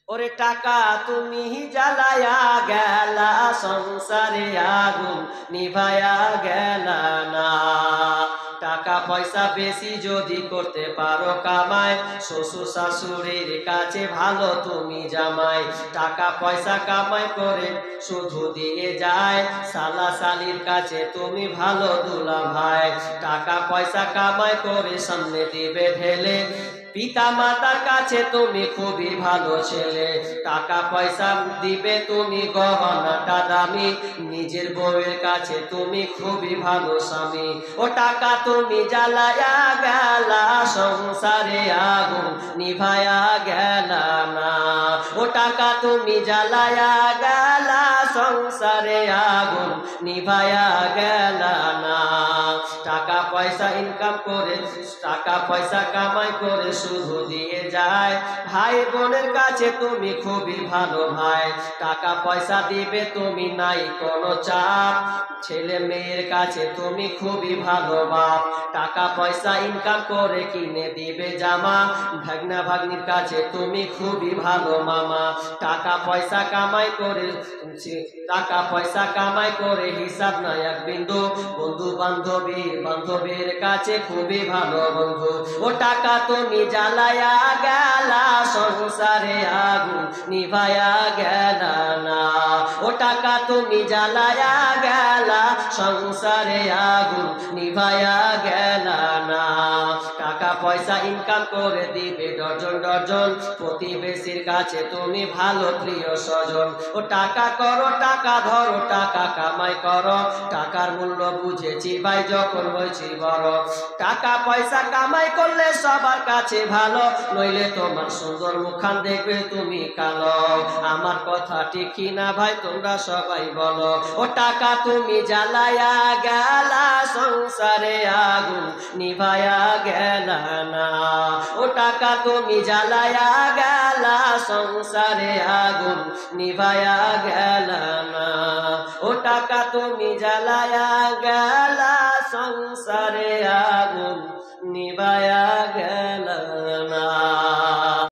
ওরে টাকা তুমি জ্বালায়া গেলা, সংসারে আগুন নিভায়া গেলা না। টাকা পয়সা বেশি যদি করতে পারো কামাই, শ্বশুর শাশুড়ির কাছে ভালো তুমি জামাই। টাকা পয়সা কামাই করে শুধু দিয়ে যায়, শালা শালির কাছে তুমি ভালো দুলা ভাই। টাকা পয়সা কামাই করে সামনে দিবে ঢেলে, পিতা মাতার কাছে তুমি খুবই ভালো ছেলে। টাকা পয়সা দিবে তুমি গহনাটা দামি, নিজের বউয়ের কাছে তুমি খুবই ভালো স্বামী। ও টাকা তুমি জ্বালায়া গেলা, সংসারে আগুন নিভায়া গেলা না। ও টাকা তুমি জ্বালায়া গেলা, সংসারে আগুন নিভায়া গেলা না। টাকা পয়সা ইনকাম করে, টাকা পয়সা কামাই করে শুধু দিয়ে যায়, ভাই বোনের কাছে তুমি খুবই ভালো ভাই। টাকা পয়সা দিবে তুমি নাই কোনো চাপ, ছেলে মেয়ের কাছে তুমি খুবই ভালো বাপ। টাকা পয়সা ইনকাম করে কিনে দিবে জামা, ভাগনা ভাগ্নির কাছে তুমি খুবই ভালো মামা। টাকা পয়সা কামাই করে, টাকা পয়সা কামাই করে হিসাব নাই এক বিন্দু, বন্ধু বান্ধবীর কাছে খুবই ভালো বন্ধু। ও টাকা তুমি জ্বালায়া গেলা, সংসারে আগুন নিভায়া গেলা না। ও টাকা তুমি জ্বালায়া গেলা, সংসারে আগুন নিভায়া গেলা না। টাকা পয়সা ইনকাম করে দিবে ডজন ডজন, প্রতিবেশীর কাছে তুমি ভালো প্রিয় স্বজন। ও টাকা করো টাকা ধরো, টাকা কামাই করো, টাকার মূল্য বুঝেছি ভাই যখন হয়েছি বড়। টাকা পয়সা কামাই করলে সবার কাছে ভালো, নইলে তোমার সুন্দর মুখখান দেখবে তুমি কালো। আমার কথা ঠিক না ভাই তোমরা সবাই বলো। ও টাকা তুমি জ্বালায়া গেলা, সংসারে আগুন নিভায়া গেলা না। ও টাকা তুমি জ্বালায়া গেলা, সংসারে আগুন নিভায়া গেলা না। ও টাকা তুমি জ্বালায়া গেলা, সংসারে